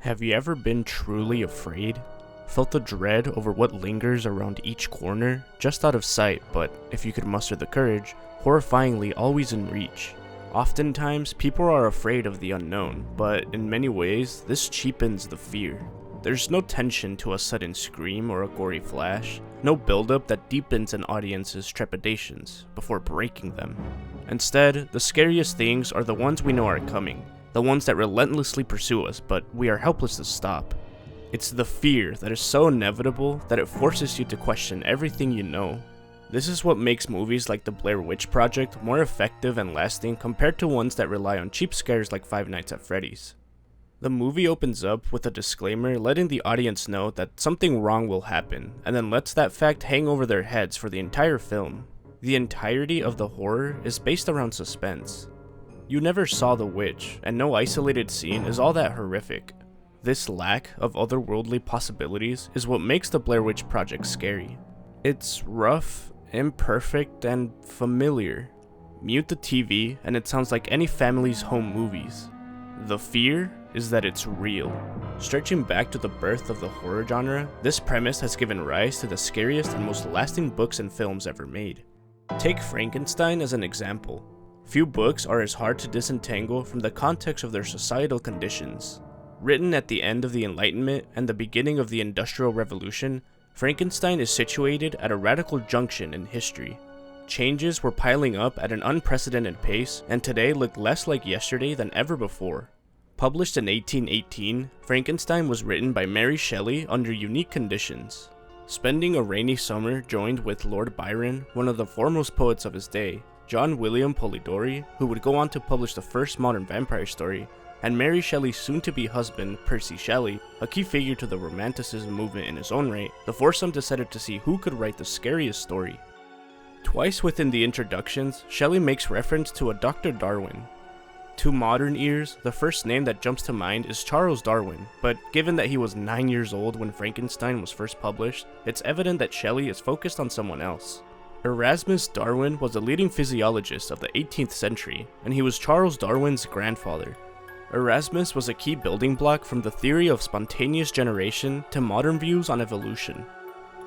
Have you ever been truly afraid? Felt the dread over what lingers around each corner, just out of sight, but if you could muster the courage, horrifyingly always in reach. Oftentimes, people are afraid of the unknown, but in many ways, this cheapens the fear. There's no tension to a sudden scream or a gory flash, no buildup that deepens an audience's trepidations before breaking them. Instead, the scariest things are the ones we know are coming, the ones that relentlessly pursue us, but we are helpless to stop. It's the fear that is so inevitable that it forces you to question everything you know. This is what makes movies like the Blair Witch Project more effective and lasting compared to ones that rely on cheap scares like Five Nights at Freddy's. The movie opens up with a disclaimer letting the audience know that something wrong will happen, and then lets that fact hang over their heads for the entire film. The entirety of the horror is based around suspense. You never saw the witch, and no isolated scene is all that horrific. This lack of otherworldly possibilities is what makes the Blair Witch Project scary. It's rough, imperfect, and familiar. Mute the TV and it sounds like any family's home movies. The fear is that it's real. Stretching back to the birth of the horror genre, this premise has given rise to the scariest and most lasting books and films ever made. Take Frankenstein as an example. Few books are as hard to disentangle from the context of their societal conditions. Written at the end of the Enlightenment and the beginning of the Industrial Revolution, Frankenstein is situated at a radical junction in history. Changes were piling up at an unprecedented pace, and today look less like yesterday than ever before. Published in 1818, Frankenstein was written by Mary Shelley under unique conditions. Spending a rainy summer joined with Lord Byron, one of the foremost poets of his day, John William Polidori, who would go on to publish the first modern vampire story, and Mary Shelley's soon-to-be husband, Percy Shelley, a key figure to the Romanticism movement in his own right, the foursome decided to see who could write the scariest story. Twice within the introductions, Shelley makes reference to a Dr. Darwin. To modern ears, the first name that jumps to mind is Charles Darwin, but given that he was 9 years old when Frankenstein was first published, it's evident that Shelley is focused on someone else. Erasmus Darwin was a leading physiologist of the 18th century, and he was Charles Darwin's grandfather. Erasmus was a key building block from the theory of spontaneous generation to modern views on evolution.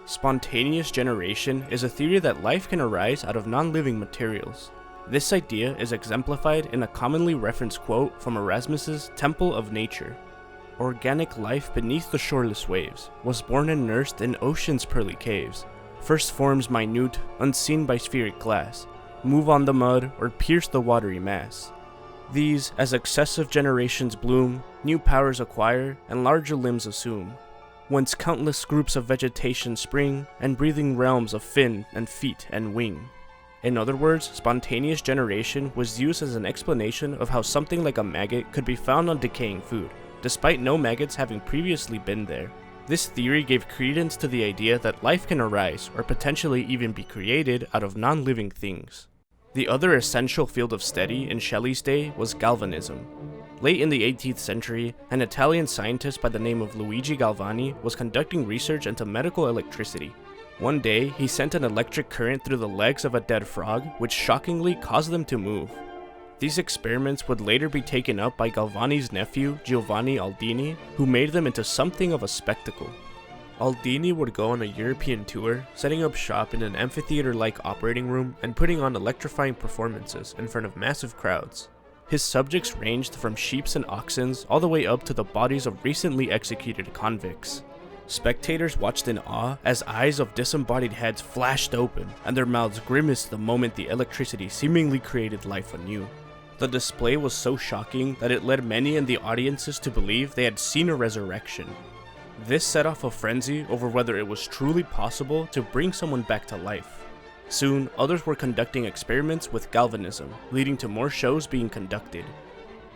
Spontaneous generation is a theory that life can arise out of non-living materials. This idea is exemplified in a commonly referenced quote from Erasmus's Temple of Nature. Organic life beneath the shoreless waves was born and nursed in ocean's pearly caves. First forms minute, unseen by spheric glass, move on the mud or pierce the watery mass. These, as successive generations bloom, new powers acquire, and larger limbs assume, whence countless groups of vegetation spring, and breathing realms of fin and feet and wing. In other words, spontaneous generation was used as an explanation of how something like a maggot could be found on decaying food, despite no maggots having previously been there. This theory gave credence to the idea that life can arise, or potentially even be created, out of non-living things. The other essential field of study in Shelley's day was Galvanism. Late in the 18th century, an Italian scientist by the name of Luigi Galvani was conducting research into medical electricity. One day, he sent an electric current through the legs of a dead frog, which shockingly caused them to move. These experiments would later be taken up by Galvani's nephew, Giovanni Aldini, who made them into something of a spectacle. Aldini would go on a European tour, setting up shop in an amphitheater-like operating room and putting on electrifying performances in front of massive crowds. His subjects ranged from sheep and oxen all the way up to the bodies of recently executed convicts. Spectators watched in awe as eyes of disembodied heads flashed open and their mouths grimaced the moment the electricity seemingly created life anew. The display was so shocking that it led many in the audiences to believe they had seen a resurrection. This set off a frenzy over whether it was truly possible to bring someone back to life. Soon, others were conducting experiments with galvanism, leading to more shows being conducted.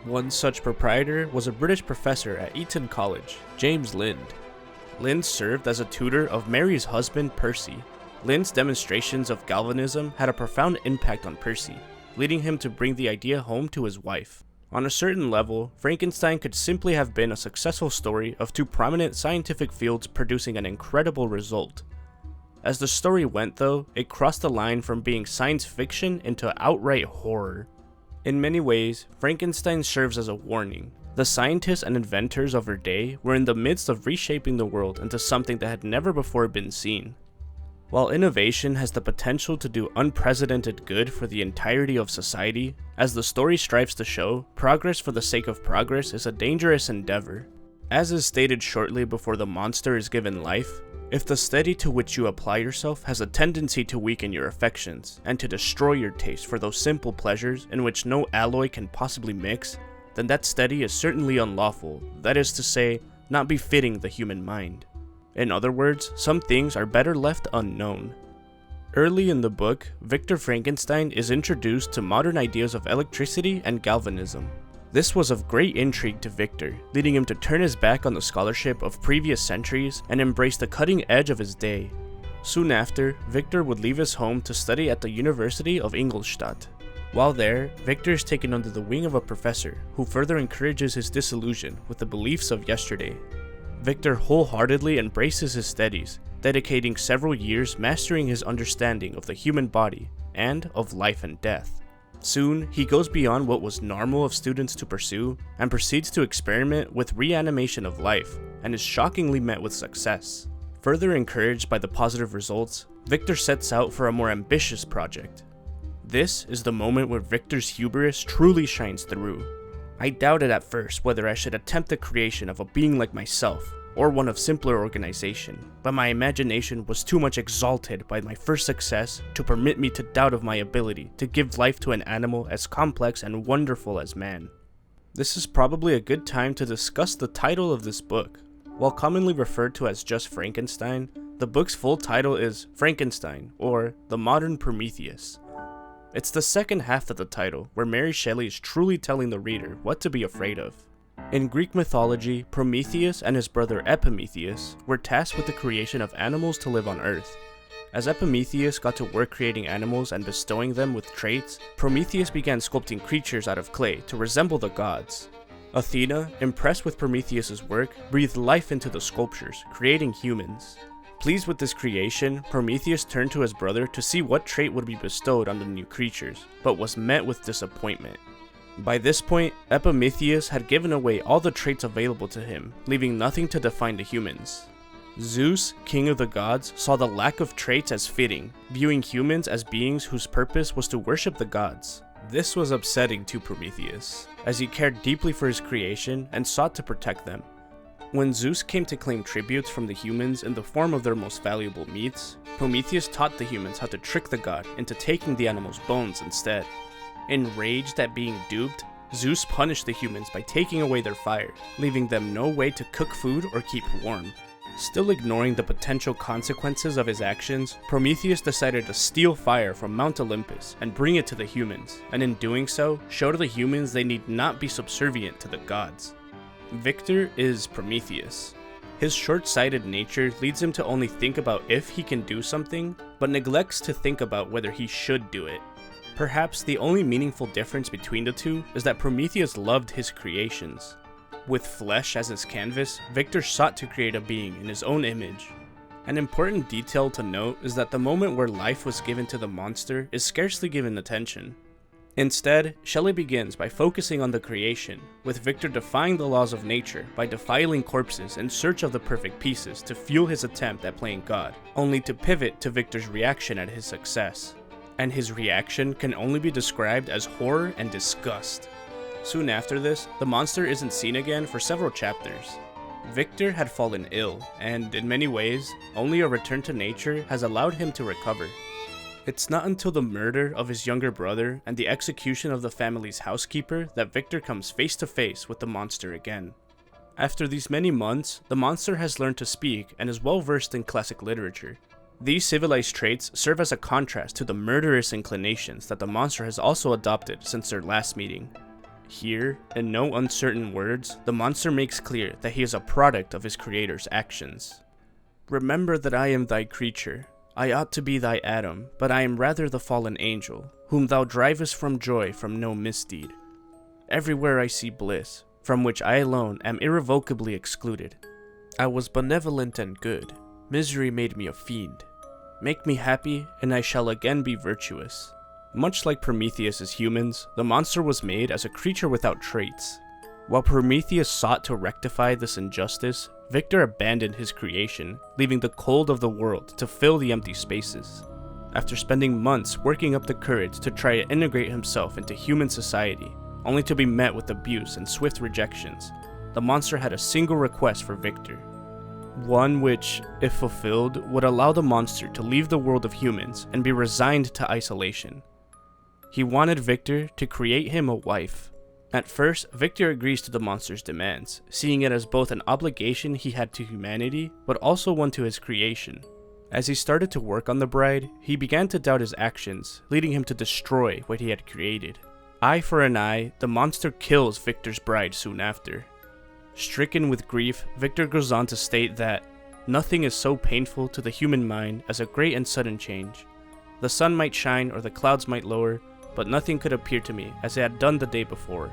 One such proprietor was a British professor at Eton College, James Lind. Lind served as a tutor of Mary's husband, Percy. Lind's demonstrations of galvanism had a profound impact on Percy, leading him to bring the idea home to his wife. On a certain level, Frankenstein could simply have been a successful story of two prominent scientific fields producing an incredible result. As the story went though, it crossed the line from being science fiction into outright horror. In many ways, Frankenstein serves as a warning. The scientists and inventors of her day were in the midst of reshaping the world into something that had never before been seen. While innovation has the potential to do unprecedented good for the entirety of society, as the story strives to show, progress for the sake of progress is a dangerous endeavor. As is stated shortly before the monster is given life, if the study to which you apply yourself has a tendency to weaken your affections, and to destroy your taste for those simple pleasures in which no alloy can possibly mix, then that study is certainly unlawful, that is to say, not befitting the human mind. In other words, some things are better left unknown. Early in the book, Victor Frankenstein is introduced to modern ideas of electricity and galvanism. This was of great intrigue to Victor, leading him to turn his back on the scholarship of previous centuries and embrace the cutting edge of his day. Soon after, Victor would leave his home to study at the University of Ingolstadt. While there, Victor is taken under the wing of a professor, who further encourages his disillusion with the beliefs of yesterday. Victor wholeheartedly embraces his studies, dedicating several years mastering his understanding of the human body and of life and death. Soon, he goes beyond what was normal of students to pursue and proceeds to experiment with reanimation of life, and is shockingly met with success. Further encouraged by the positive results, Victor sets out for a more ambitious project. This is the moment where Victor's hubris truly shines through. I doubted at first whether I should attempt the creation of a being like myself, or one of simpler organization, but my imagination was too much exalted by my first success to permit me to doubt of my ability to give life to an animal as complex and wonderful as man. This is probably a good time to discuss the title of this book. While commonly referred to as just Frankenstein, the book's full title is Frankenstein, or The Modern Prometheus. It's the second half of the title, where Mary Shelley is truly telling the reader what to be afraid of. In Greek mythology, Prometheus and his brother Epimetheus were tasked with the creation of animals to live on Earth. As Epimetheus got to work creating animals and bestowing them with traits, Prometheus began sculpting creatures out of clay to resemble the gods. Athena, impressed with Prometheus's work, breathed life into the sculptures, creating humans. Pleased with this creation, Prometheus turned to his brother to see what trait would be bestowed on the new creatures, but was met with disappointment. By this point, Epimetheus had given away all the traits available to him, leaving nothing to define the humans. Zeus, king of the gods, saw the lack of traits as fitting, viewing humans as beings whose purpose was to worship the gods. This was upsetting to Prometheus, as he cared deeply for his creation and sought to protect them. When Zeus came to claim tributes from the humans in the form of their most valuable meats, Prometheus taught the humans how to trick the god into taking the animal's bones instead. Enraged at being duped, Zeus punished the humans by taking away their fire, leaving them no way to cook food or keep warm. Still ignoring the potential consequences of his actions, Prometheus decided to steal fire from Mount Olympus and bring it to the humans, and in doing so, show to the humans they need not be subservient to the gods. Victor is Prometheus. His short-sighted nature leads him to only think about if he can do something, but neglects to think about whether he should do it. Perhaps the only meaningful difference between the two is that Prometheus loved his creations. With flesh as his canvas, Victor sought to create a being in his own image. An important detail to note is that the moment where life was given to the monster is scarcely given attention. Instead, Shelley begins by focusing on the creation, with Victor defying the laws of nature by defiling corpses in search of the perfect pieces to fuel his attempt at playing God, only to pivot to Victor's reaction at his success. And his reaction can only be described as horror and disgust. Soon after this, the monster isn't seen again for several chapters. Victor had fallen ill, and in many ways, only a return to nature has allowed him to recover. It's not until the murder of his younger brother and the execution of the family's housekeeper that Victor comes face to face with the monster again. After these many months, the monster has learned to speak and is well versed in classic literature. These civilized traits serve as a contrast to the murderous inclinations that the monster has also adopted since their last meeting. Here, in no uncertain words, the monster makes clear that he is a product of his creator's actions. Remember that I am thy creature. I ought to be thy Adam, but I am rather the fallen angel, whom thou drivest from joy from no misdeed. Everywhere I see bliss, from which I alone am irrevocably excluded. I was benevolent and good. Misery made me a fiend. Make me happy, and I shall again be virtuous. Much like Prometheus's humans, the monster was made as a creature without traits. While Prometheus sought to rectify this injustice, Victor abandoned his creation, leaving the cold of the world to fill the empty spaces. After spending months working up the courage to try to integrate himself into human society, only to be met with abuse and swift rejections, the monster had a single request for Victor. One which, if fulfilled, would allow the monster to leave the world of humans and be resigned to isolation. He wanted Victor to create him a wife. At first, Victor agrees to the monster's demands, seeing it as both an obligation he had to humanity, but also one to his creation. As he started to work on the bride, he began to doubt his actions, leading him to destroy what he had created. Eye for an eye, the monster kills Victor's bride soon after. Stricken with grief, Victor goes on to state that nothing is so painful to the human mind as a great and sudden change. The sun might shine or the clouds might lower, but nothing could appear to me as it had done the day before.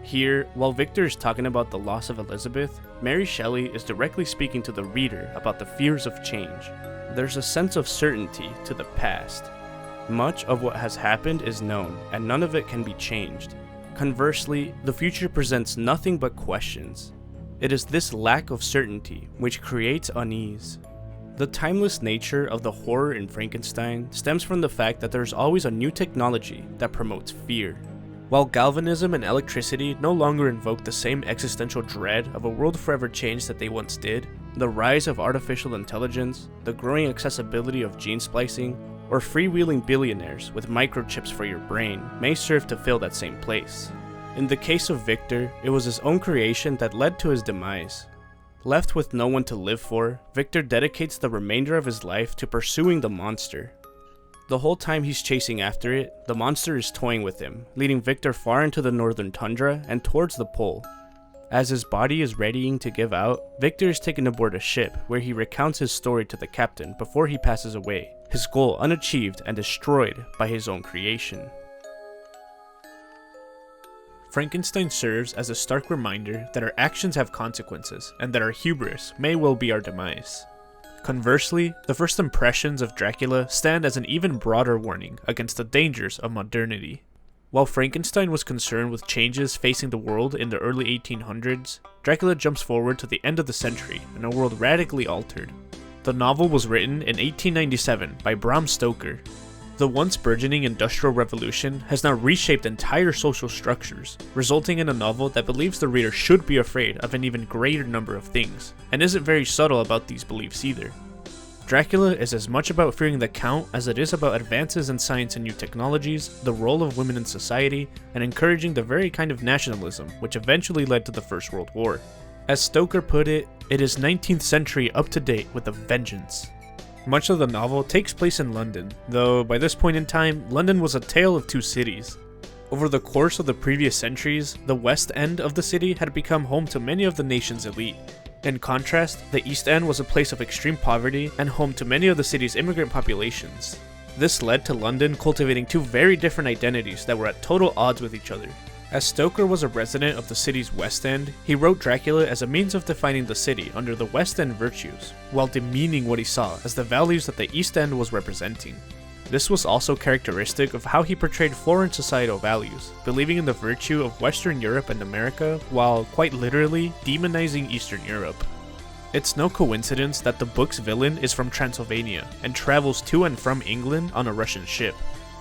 Here, while Victor is talking about the loss of Elizabeth, Mary Shelley is directly speaking to the reader about the fears of change. There's a sense of certainty to the past. Much of what has happened is known, and none of it can be changed. Conversely, the future presents nothing but questions. It is this lack of certainty which creates unease. The timeless nature of the horror in Frankenstein stems from the fact that there's always a new technology that promotes fear. While galvanism and electricity no longer invoke the same existential dread of a world forever changed that they once did, the rise of artificial intelligence, the growing accessibility of gene splicing, or freewheeling billionaires with microchips for your brain may serve to fill that same place. In the case of Victor, it was his own creation that led to his demise. Left with no one to live for, Victor dedicates the remainder of his life to pursuing the monster. The whole time he's chasing after it, the monster is toying with him, leading Victor far into the northern tundra and towards the pole. As his body is readying to give out, Victor is taken aboard a ship where he recounts his story to the captain before he passes away, his goal unachieved and destroyed by his own creation. Frankenstein serves as a stark reminder that our actions have consequences, and that our hubris may well be our demise. Conversely, the first impressions of Dracula stand as an even broader warning against the dangers of modernity. While Frankenstein was concerned with changes facing the world in the early 1800s, Dracula jumps forward to the end of the century in a world radically altered. The novel was written in 1897 by Bram Stoker. The once burgeoning Industrial Revolution has now reshaped entire social structures, resulting in a novel that believes the reader should be afraid of an even greater number of things, and isn't very subtle about these beliefs either. Dracula is as much about fearing the Count as it is about advances in science and new technologies, the role of women in society, and encouraging the very kind of nationalism which eventually led to the First World War. As Stoker put it, it is 19th century up to date with a vengeance. Much of the novel takes place in London, though by this point in time, London was a tale of two cities. Over the course of the previous centuries, the West End of the city had become home to many of the nation's elite. In contrast, the East End was a place of extreme poverty and home to many of the city's immigrant populations. This led to London cultivating two very different identities that were at total odds with each other. As Stoker was a resident of the city's West End, he wrote Dracula as a means of defining the city under the West End virtues, while demeaning what he saw as the values that the East End was representing. This was also characteristic of how he portrayed foreign societal values, believing in the virtue of Western Europe and America, while quite literally demonizing Eastern Europe. It's no coincidence that the book's villain is from Transylvania and travels to and from England on a Russian ship.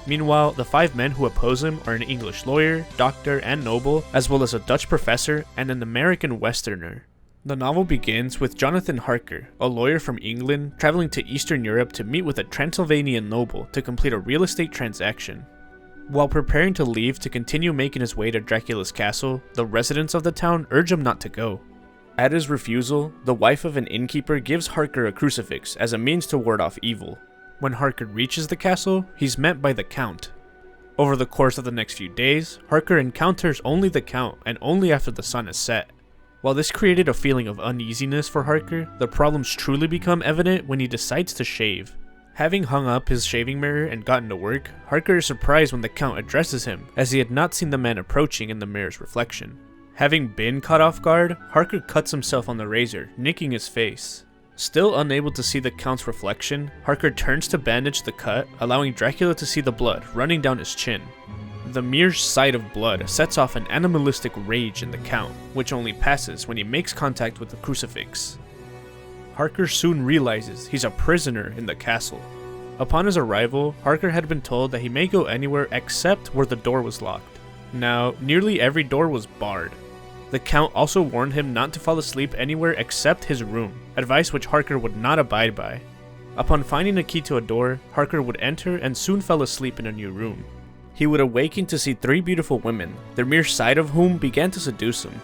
Meanwhile, the five men who oppose him are an English lawyer, doctor, and noble, as well as a Dutch professor and an American Westerner. The novel begins with Jonathan Harker, a lawyer from England, traveling to Eastern Europe to meet with a Transylvanian noble to complete a real estate transaction. While preparing to leave to continue making his way to Dracula's castle, the residents of the town urge him not to go. At his refusal, the wife of an innkeeper gives Harker a crucifix as a means to ward off evil. When Harker reaches the castle, he's met by the Count. Over the course of the next few days, Harker encounters only the Count and only after the sun is set. While this created a feeling of uneasiness for Harker, the problems truly become evident when he decides to shave. Having hung up his shaving mirror and gotten to work, Harker is surprised when the Count addresses him, as he had not seen the man approaching in the mirror's reflection. Having been caught off guard, Harker cuts himself on the razor, nicking his face. Still unable to see the Count's reflection, Harker turns to bandage the cut, allowing Dracula to see the blood running down his chin. The mere sight of blood sets off an animalistic rage in the Count, which only passes when he makes contact with the crucifix. Harker soon realizes he's a prisoner in the castle. Upon his arrival, Harker had been told that he may go anywhere except where the door was locked. Now, nearly every door was barred. The Count also warned him not to fall asleep anywhere except his room, advice which Harker would not abide by. Upon finding a key to a door, Harker would enter and soon fell asleep in a new room. He would awaken to see 3 beautiful women, their mere sight of whom began to seduce him.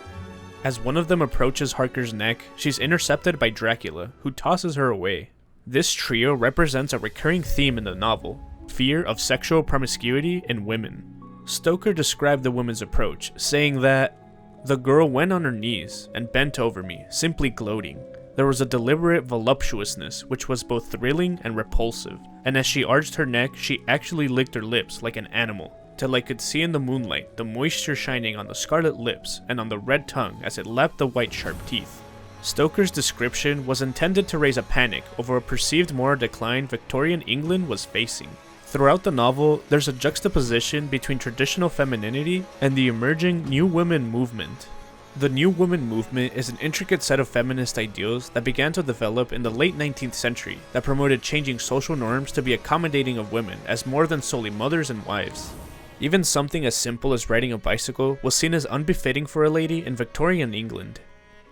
As one of them approaches Harker's neck, she's intercepted by Dracula, who tosses her away. This trio represents a recurring theme in the novel: fear of sexual promiscuity in women. Stoker described the woman's approach, saying that, "The girl went on her knees and bent over me, simply gloating. There was a deliberate voluptuousness which was both thrilling and repulsive, and as she arched her neck, she actually licked her lips like an animal, till I could see in the moonlight the moisture shining on the scarlet lips and on the red tongue as it lapped the white sharp teeth." Stoker's description was intended to raise a panic over a perceived moral decline Victorian England was facing. Throughout the novel, there's a juxtaposition between traditional femininity and the emerging New Women movement. The New Woman movement is an intricate set of feminist ideals that began to develop in the late 19th century that promoted changing social norms to be accommodating of women as more than solely mothers and wives. Even something as simple as riding a bicycle was seen as unbefitting for a lady in Victorian England.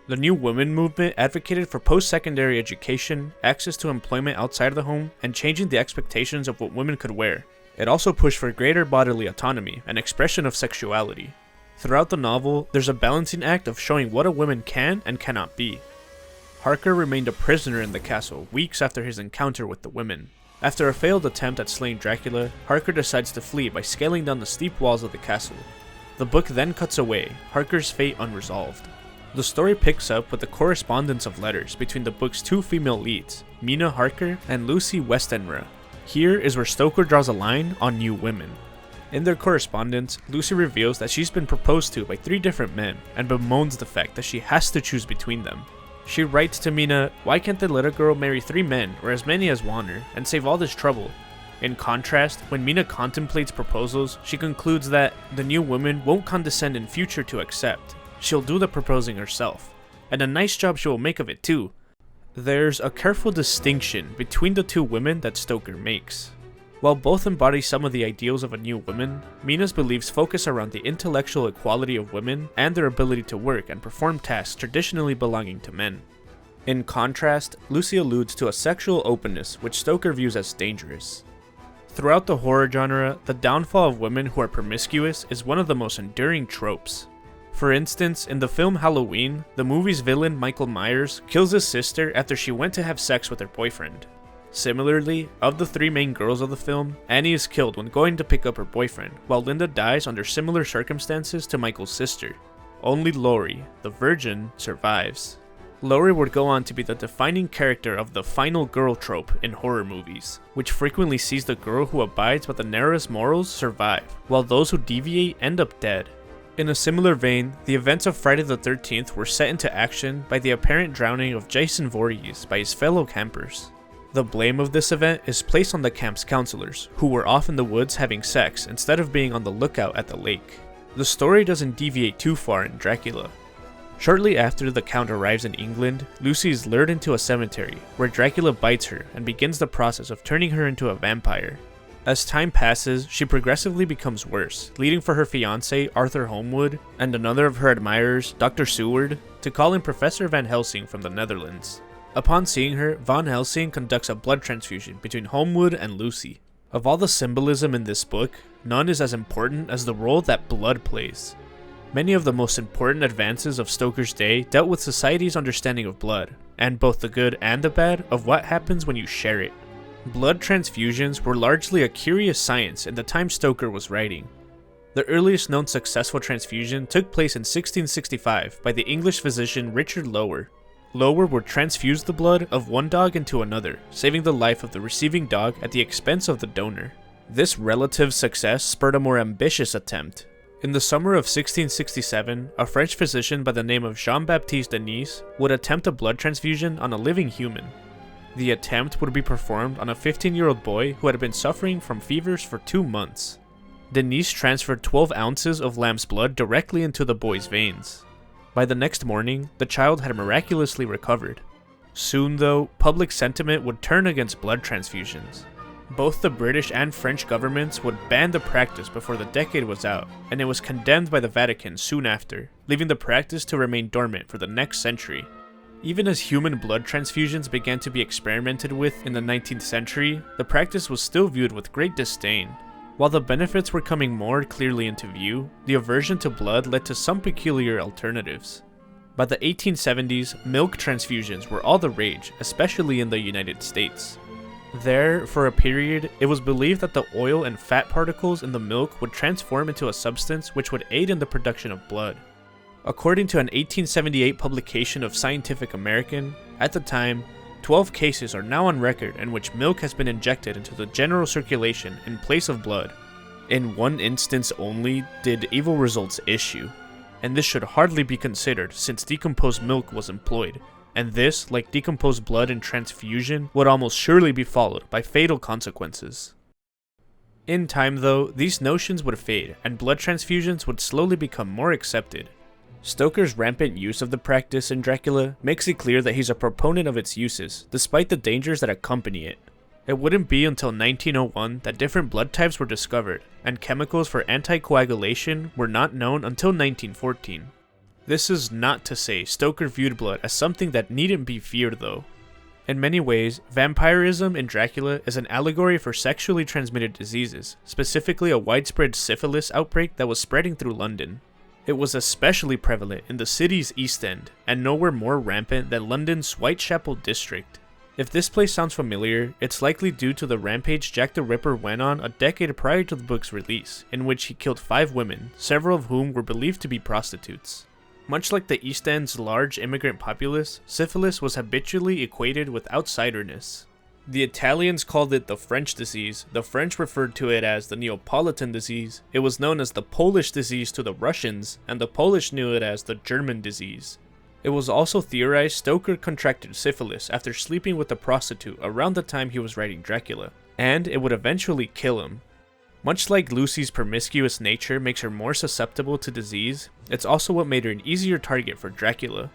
The New Woman movement advocated for post-secondary education, access to employment outside of the home, and changing the expectations of what women could wear. It also pushed for greater bodily autonomy and expression of sexuality. Throughout the novel, there's a balancing act of showing what a woman can and cannot be. Harker remained a prisoner in the castle weeks after his encounter with the women. After a failed attempt at slaying Dracula, Harker decides to flee by scaling down the steep walls of the castle. The book then cuts away, Harker's fate unresolved. The story picks up with the correspondence of letters between the book's 2 female leads, Mina Harker and Lucy Westenra. Here is where Stoker draws a line on new women. In their correspondence, Lucy reveals that she's been proposed to by 3 different men and bemoans the fact that she has to choose between them. She writes to Mina, "Why can't they let a girl marry 3 men or as many as want her and save all this trouble?" In contrast, when Mina contemplates proposals, she concludes that the new woman won't condescend in future to accept. She'll do the proposing herself, and a nice job she will make of it too. There's a careful distinction between the 2 women that Stoker makes. While both embody some of the ideals of a new woman, Mina's beliefs focus around the intellectual equality of women and their ability to work and perform tasks traditionally belonging to men. In contrast, Lucy alludes to a sexual openness which Stoker views as dangerous. Throughout the horror genre, the downfall of women who are promiscuous is one of the most enduring tropes. For instance, in the film Halloween, the movie's villain Michael Myers kills his sister after she went to have sex with her boyfriend. Similarly, of the 3 main girls of the film, Annie is killed when going to pick up her boyfriend, while Linda dies under similar circumstances to Michael's sister. Only Laurie, the virgin, survives. Laurie would go on to be the defining character of the final girl trope in horror movies, which frequently sees the girl who abides by the narrowest morals survive, while those who deviate end up dead. In a similar vein, the events of Friday the 13th were set into action by the apparent drowning of Jason Voorhees by his fellow campers. The blame of this event is placed on the camp's counselors, who were off in the woods having sex instead of being on the lookout at the lake. The story doesn't deviate too far in Dracula. Shortly after the Count arrives in England, Lucy is lured into a cemetery, where Dracula bites her and begins the process of turning her into a vampire. As time passes, she progressively becomes worse, leading for her fiancé, Arthur Holmwood, and another of her admirers, Dr. Seward, to call in Professor Van Helsing from the Netherlands. Upon seeing her, Van Helsing conducts a blood transfusion between Holmwood and Lucy. Of all the symbolism in this book, none is as important as the role that blood plays. Many of the most important advances of Stoker's day dealt with society's understanding of blood, and both the good and the bad of what happens when you share it. Blood transfusions were largely a curious science in the time Stoker was writing. The earliest known successful transfusion took place in 1665 by the English physician Richard Lower. Lower would transfuse the blood of one dog into another, saving the life of the receiving dog at the expense of the donor. This relative success spurred a more ambitious attempt. In the summer of 1667, a French physician by the name of Jean-Baptiste Denis would attempt a blood transfusion on a living human. The attempt would be performed on a 15-year-old boy who had been suffering from fevers for 2 months. Denise transferred 12 ounces of lamb's blood directly into the boy's veins. By the next morning, the child had miraculously recovered. Soon though, public sentiment would turn against blood transfusions. Both the British and French governments would ban the practice before the decade was out, and it was condemned by the Vatican soon after, leaving the practice to remain dormant for the next century. Even as human blood transfusions began to be experimented with in the 19th century, the practice was still viewed with great disdain. While the benefits were coming more clearly into view, the aversion to blood led to some peculiar alternatives. By the 1870s, milk transfusions were all the rage, especially in the United States. There, for a period, it was believed that the oil and fat particles in the milk would transform into a substance which would aid in the production of blood. According to an 1878 publication of Scientific American, at the time, 12 cases are now on record in which milk has been injected into the general circulation in place of blood. In one instance only did evil results issue, and this should hardly be considered since decomposed milk was employed, and this, like decomposed blood and transfusion, would almost surely be followed by fatal consequences. In time though, these notions would fade, and blood transfusions would slowly become more accepted. Stoker's rampant use of the practice in Dracula makes it clear that he's a proponent of its uses, despite the dangers that accompany it. It wouldn't be until 1901 that different blood types were discovered, and chemicals for anticoagulation were not known until 1914. This is not to say Stoker viewed blood as something that needn't be feared though. In many ways, vampirism in Dracula is an allegory for sexually transmitted diseases, specifically a widespread syphilis outbreak that was spreading through London. It was especially prevalent in the city's East End, and nowhere more rampant than London's Whitechapel district. If this place sounds familiar, it's likely due to the rampage Jack the Ripper went on a decade prior to the book's release, in which he killed 5 women, several of whom were believed to be prostitutes. Much like the East End's large immigrant populace, syphilis was habitually equated with outsiderness. The Italians called it the French disease, the French referred to it as the Neapolitan disease, it was known as the Polish disease to the Russians, and the Polish knew it as the German disease. It was also theorized Stoker contracted syphilis after sleeping with a prostitute around the time he was writing Dracula, and it would eventually kill him. Much like Lucy's promiscuous nature makes her more susceptible to disease, it's also what made her an easier target for Dracula.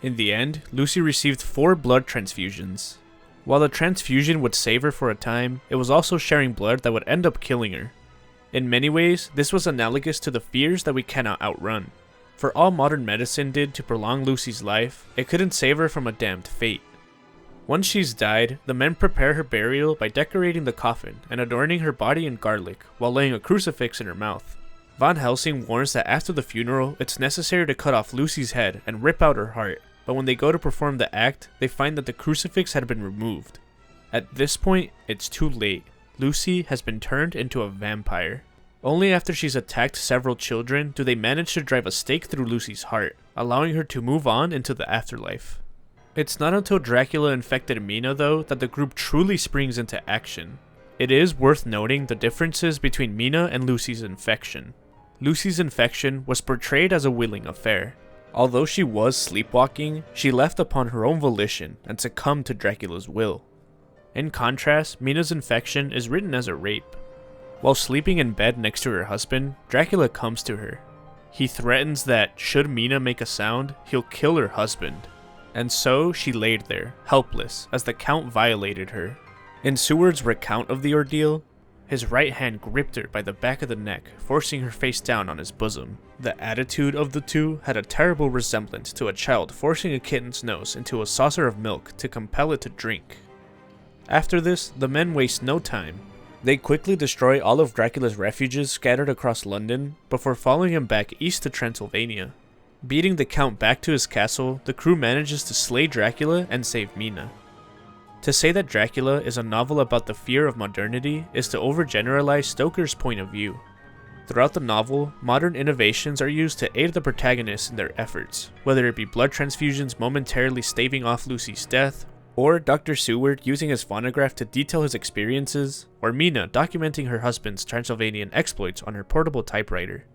In the end, Lucy received 4 blood transfusions. While the transfusion would save her for a time, it was also sharing blood that would end up killing her. In many ways, this was analogous to the fears that we cannot outrun. For all modern medicine did to prolong Lucy's life, it couldn't save her from a damned fate. Once she's died, the men prepare her burial by decorating the coffin and adorning her body in garlic, while laying a crucifix in her mouth. Van Helsing warns that after the funeral, it's necessary to cut off Lucy's head and rip out her heart. But when they go to perform the act, they find that the crucifix had been removed. At this point, it's too late. Lucy has been turned into a vampire. Only after she's attacked several children do they manage to drive a stake through Lucy's heart, allowing her to move on into the afterlife. It's not until Dracula infected Mina though that the group truly springs into action. It is worth noting the differences between Mina and Lucy's infection. Lucy's infection was portrayed as a willing affair. Although she was sleepwalking, she left upon her own volition and succumbed to Dracula's will. In contrast, Mina's infection is written as a rape. While sleeping in bed next to her husband, Dracula comes to her. He threatens that, should Mina make a sound, he'll kill her husband. And so she laid there, helpless, as the Count violated her. In Seward's recount of the ordeal, his right hand gripped her by the back of the neck, forcing her face down on his bosom. The attitude of the two had a terrible resemblance to a child forcing a kitten's nose into a saucer of milk to compel it to drink. After this, the men waste no time. They quickly destroy all of Dracula's refuges scattered across London, before following him back east to Transylvania. Beating the Count back to his castle, the crew manages to slay Dracula and save Mina. To say that Dracula is a novel about the fear of modernity is to overgeneralize Stoker's point of view. Throughout the novel, modern innovations are used to aid the protagonists in their efforts, whether it be blood transfusions momentarily staving off Lucy's death, or Dr. Seward using his phonograph to detail his experiences, or Mina documenting her husband's Transylvanian exploits on her portable typewriter.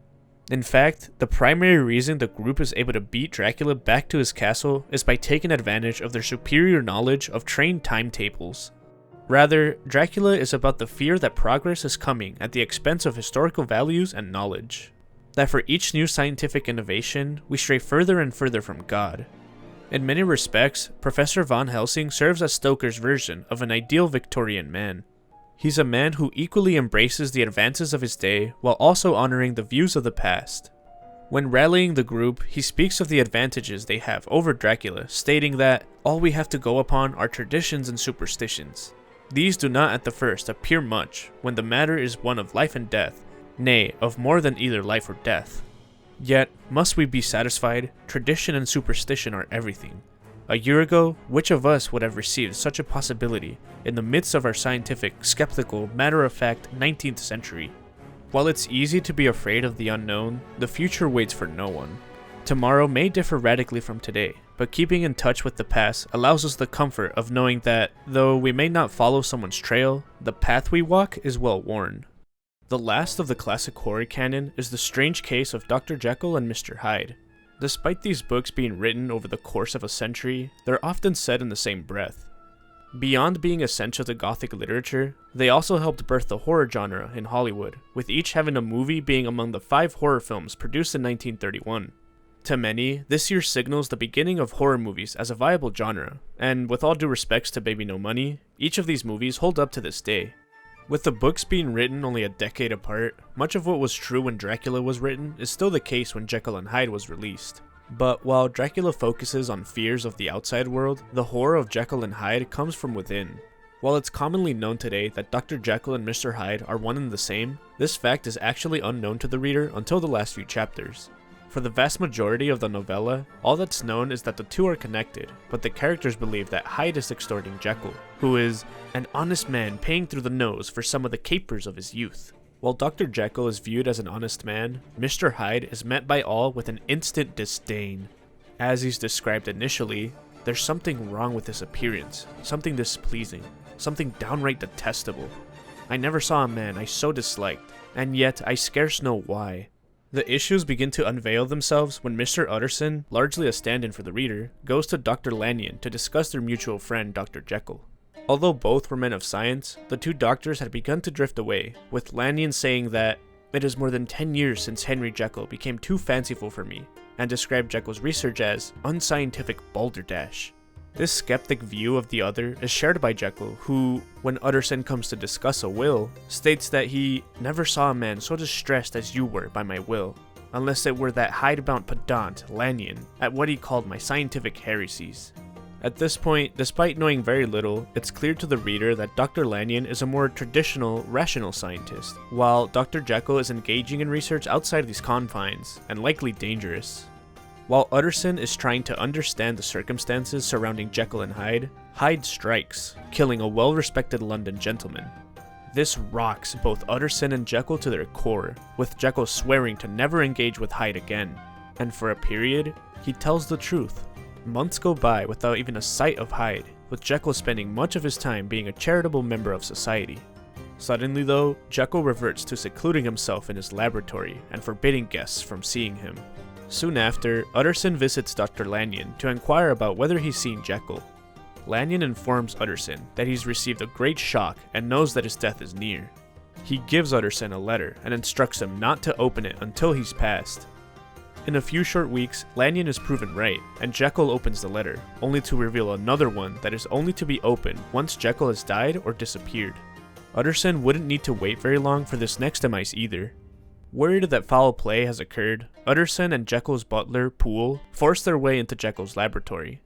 In fact, the primary reason the group is able to beat Dracula back to his castle is by taking advantage of their superior knowledge of trained timetables. Rather, Dracula is about the fear that progress is coming at the expense of historical values and knowledge. That for each new scientific innovation, we stray further and further from God. In many respects, Professor Van Helsing serves as Stoker's version of an ideal Victorian man. He's a man who equally embraces the advances of his day while also honoring the views of the past. When rallying the group, he speaks of the advantages they have over Dracula, stating that all we have to go upon are traditions and superstitions. These do not at the first appear much, when the matter is one of life and death, nay, of more than either life or death. Yet, must we be satisfied? Tradition and superstition are everything. A year ago, which of us would have received such a possibility in the midst of our scientific, skeptical, matter-of-fact 19th century? While it's easy to be afraid of the unknown, the future waits for no one. Tomorrow may differ radically from today, but keeping in touch with the past allows us the comfort of knowing that, though we may not follow someone's trail, the path we walk is well worn. The last of the classic horror canon is the strange case of Dr. Jekyll and Mr. Hyde. Despite these books being written over the course of a century, they're often said in the same breath. Beyond being essential to Gothic literature, they also helped birth the horror genre in Hollywood, with each having a movie being among the 5 horror films produced in 1931. To many, this year signals the beginning of horror movies as a viable genre, and with all due respects to Baby No Money, each of these movies hold up to this day. With the books being written only a decade apart, much of what was true when Dracula was written is still the case when Jekyll and Hyde was released. But while Dracula focuses on fears of the outside world, the horror of Jekyll and Hyde comes from within. While it's commonly known today that Dr. Jekyll and Mr. Hyde are one and the same, this fact is actually unknown to the reader until the last few chapters. For the vast majority of the novella, all that's known is that the two are connected, but the characters believe that Hyde is extorting Jekyll, who is an honest man paying through the nose for some of the capers of his youth. While Dr. Jekyll is viewed as an honest man, Mr. Hyde is met by all with an instant disdain. As he's described initially, there's something wrong with his appearance, something displeasing, something downright detestable. I never saw a man I so disliked, and yet I scarce know why. The issues begin to unveil themselves when Mr. Utterson, largely a stand-in for the reader, goes to Dr. Lanyon to discuss their mutual friend Dr. Jekyll. Although both were men of science, the two doctors had begun to drift away, with Lanyon saying that it is more than 10 years since Henry Jekyll became too fanciful for me, and described Jekyll's research as unscientific balderdash. This skeptic view of the other is shared by Jekyll, who, when Utterson comes to discuss a will, states that he never saw a man so distressed as you were by my will, unless it were that hidebound pedant, Lanyon, at what he called my scientific heresies. At this point, despite knowing very little, it's clear to the reader that Dr. Lanyon is a more traditional, rational scientist, while Dr. Jekyll is engaging in research outside these confines, and likely dangerous. While Utterson is trying to understand the circumstances surrounding Jekyll and Hyde, Hyde strikes, killing a well-respected London gentleman. This rocks both Utterson and Jekyll to their core, with Jekyll swearing to never engage with Hyde again. And for a period, he tells the truth. Months go by without even a sight of Hyde, with Jekyll spending much of his time being a charitable member of society. Suddenly though, Jekyll reverts to secluding himself in his laboratory and forbidding guests from seeing him. Soon after, Utterson visits Dr. Lanyon to inquire about whether he's seen Jekyll. Lanyon informs Utterson that he's received a great shock and knows that his death is near. He gives Utterson a letter and instructs him not to open it until he's passed. In a few short weeks, Lanyon is proven right, and Jekyll opens the letter, only to reveal another one that is only to be opened once Jekyll has died or disappeared. Utterson wouldn't need to wait very long for this next demise either. Worried that foul play has occurred, Utterson and Jekyll's butler, Poole, force their way into Jekyll's laboratory.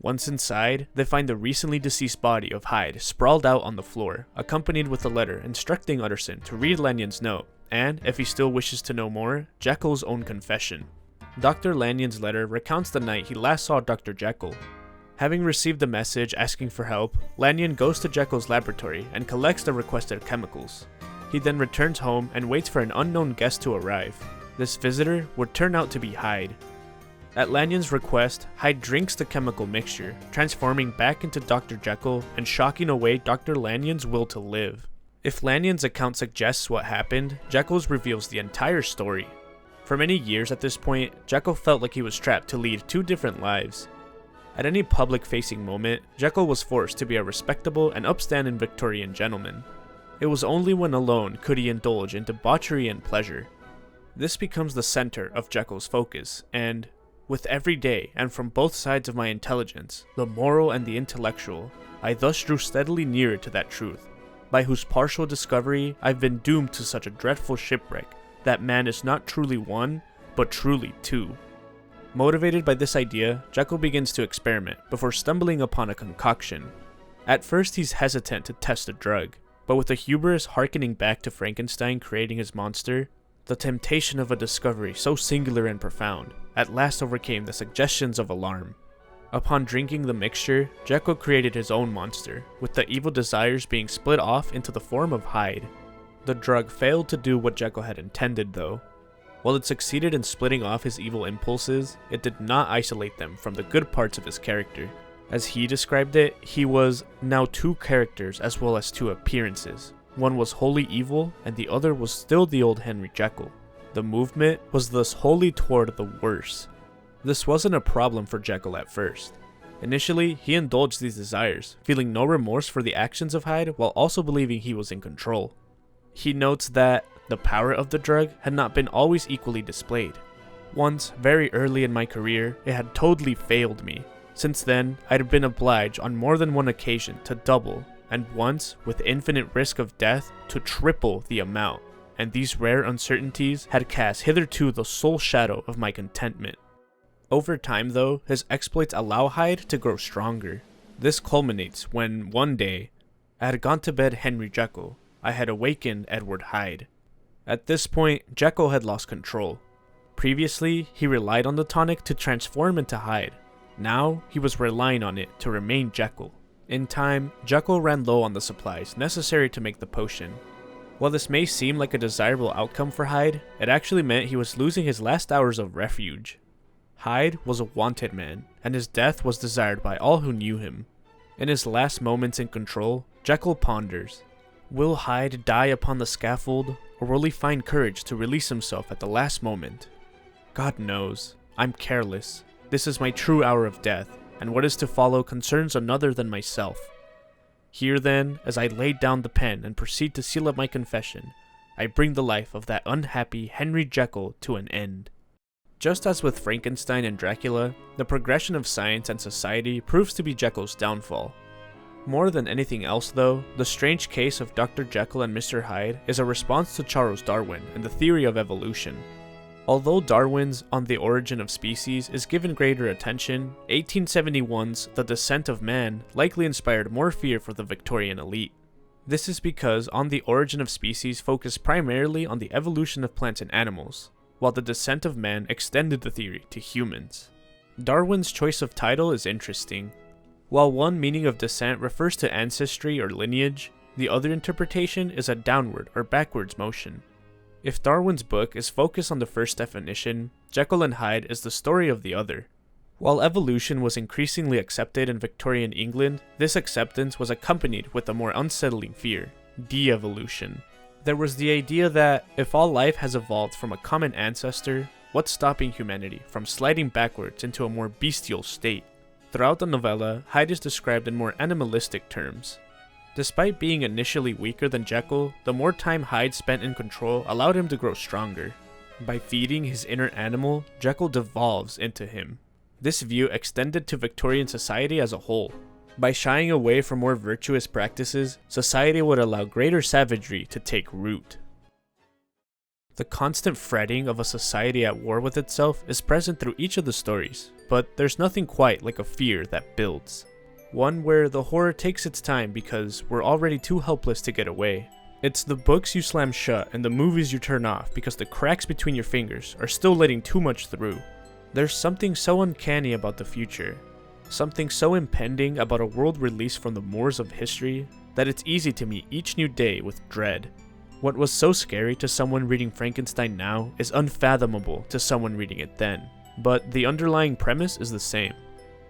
Once inside, they find the recently deceased body of Hyde sprawled out on the floor, accompanied with a letter instructing Utterson to read Lanyon's note, and, if he still wishes to know more, Jekyll's own confession. Dr. Lanyon's letter recounts the night he last saw Dr. Jekyll. Having received a message asking for help, Lanyon goes to Jekyll's laboratory and collects the requested chemicals. He then returns home and waits for an unknown guest to arrive. This visitor would turn out to be Hyde. At Lanyon's request, Hyde drinks the chemical mixture, transforming back into Dr. Jekyll and shocking away Dr. Lanyon's will to live. If Lanyon's account suggests what happened, Jekyll's reveals the entire story. For many years at this point, Jekyll felt like he was trapped to lead two different lives. At any public-facing moment, Jekyll was forced to be a respectable and upstanding Victorian gentleman. It was only when alone could he indulge in debauchery and pleasure. This becomes the center of Jekyll's focus, and, with every day and from both sides of my intelligence, the moral and the intellectual, I thus drew steadily nearer to that truth, by whose partial discovery I've been doomed to such a dreadful shipwreck that man is not truly one, but truly two. Motivated by this idea, Jekyll begins to experiment before stumbling upon a concoction. At first he's hesitant to test a drug, but with a hubris harkening back to Frankenstein creating his monster, the temptation of a discovery so singular and profound at last overcame the suggestions of alarm. Upon drinking the mixture, Jekyll created his own monster, with the evil desires being split off into the form of Hyde. The drug failed to do what Jekyll had intended though. While it succeeded in splitting off his evil impulses, it did not isolate them from the good parts of his character. As he described it, he was now two characters as well as two appearances. One was wholly evil, and the other was still the old Henry Jekyll. The movement was thus wholly toward the worse. This wasn't a problem for Jekyll at first. Initially, he indulged these desires, feeling no remorse for the actions of Hyde while also believing he was in control. He notes that the power of the drug had not been always equally displayed. Once, very early in my career, it had totally failed me. Since then, I'd been obliged on more than one occasion to double, and once, with infinite risk of death, to triple the amount, and these rare uncertainties had cast hitherto the sole shadow of my contentment. Over time though, his exploits allow Hyde to grow stronger. This culminates when, one day, I had gone to bed Henry Jekyll, I had awakened Edward Hyde. At this point, Jekyll had lost control. Previously, he relied on the tonic to transform into Hyde. Now, he was relying on it to remain Jekyll. In time, Jekyll ran low on the supplies necessary to make the potion. While this may seem like a desirable outcome for Hyde, it actually meant he was losing his last hours of refuge. Hyde was a wanted man, and his death was desired by all who knew him. In his last moments in control, Jekyll ponders, will Hyde die upon the scaffold, or will he find courage to release himself at the last moment? God knows, I'm careless. This is my true hour of death, and what is to follow concerns another than myself. Here then, as I lay down the pen and proceed to seal up my confession, I bring the life of that unhappy Henry Jekyll to an end. Just as with Frankenstein and Dracula, the progression of science and society proves to be Jekyll's downfall. More than anything else though, the strange case of Dr. Jekyll and Mr. Hyde is a response to Charles Darwin and the theory of evolution. Although Darwin's On the Origin of Species is given greater attention, 1871's The Descent of Man likely inspired more fear for the Victorian elite. This is because On the Origin of Species focused primarily on the evolution of plants and animals, while The Descent of Man extended the theory to humans. Darwin's choice of title is interesting. While one meaning of descent refers to ancestry or lineage, the other interpretation is a downward or backwards motion. If Darwin's book is focused on the first definition, Jekyll and Hyde is the story of the other. While evolution was increasingly accepted in Victorian England, this acceptance was accompanied with a more unsettling fear, de-evolution. There was the idea that, if all life has evolved from a common ancestor, what's stopping humanity from sliding backwards into a more bestial state? Throughout the novella, Hyde is described in more animalistic terms. Despite being initially weaker than Jekyll, the more time Hyde spent in control allowed him to grow stronger. By feeding his inner animal, Jekyll devolves into him. This view extended to Victorian society as a whole. By shying away from more virtuous practices, society would allow greater savagery to take root. The constant fretting of a society at war with itself is present through each of the stories, but there's nothing quite like a fear that builds. One where the horror takes its time because we're already too helpless to get away. It's the books you slam shut and the movies you turn off because the cracks between your fingers are still letting too much through. There's something so uncanny about the future, something so impending about a world released from the moors of history, that it's easy to meet each new day with dread. What was so scary to someone reading Frankenstein now is unfathomable to someone reading it then, but the underlying premise is the same.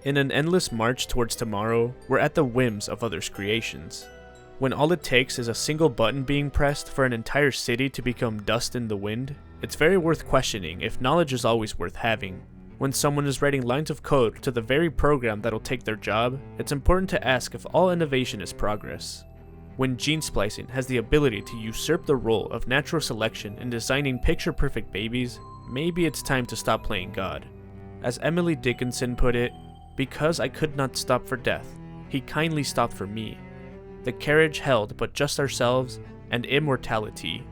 In an endless march towards tomorrow, we're at the whims of others' creations. When all it takes is a single button being pressed for an entire city to become dust in the wind, it's very worth questioning if knowledge is always worth having. When someone is writing lines of code to the very program that'll take their job, it's important to ask if all innovation is progress. When gene splicing has the ability to usurp the role of natural selection in designing picture-perfect babies, maybe it's time to stop playing God. As Emily Dickinson put it, "Because I could not stop for death, he kindly stopped for me. The carriage held but just ourselves and immortality."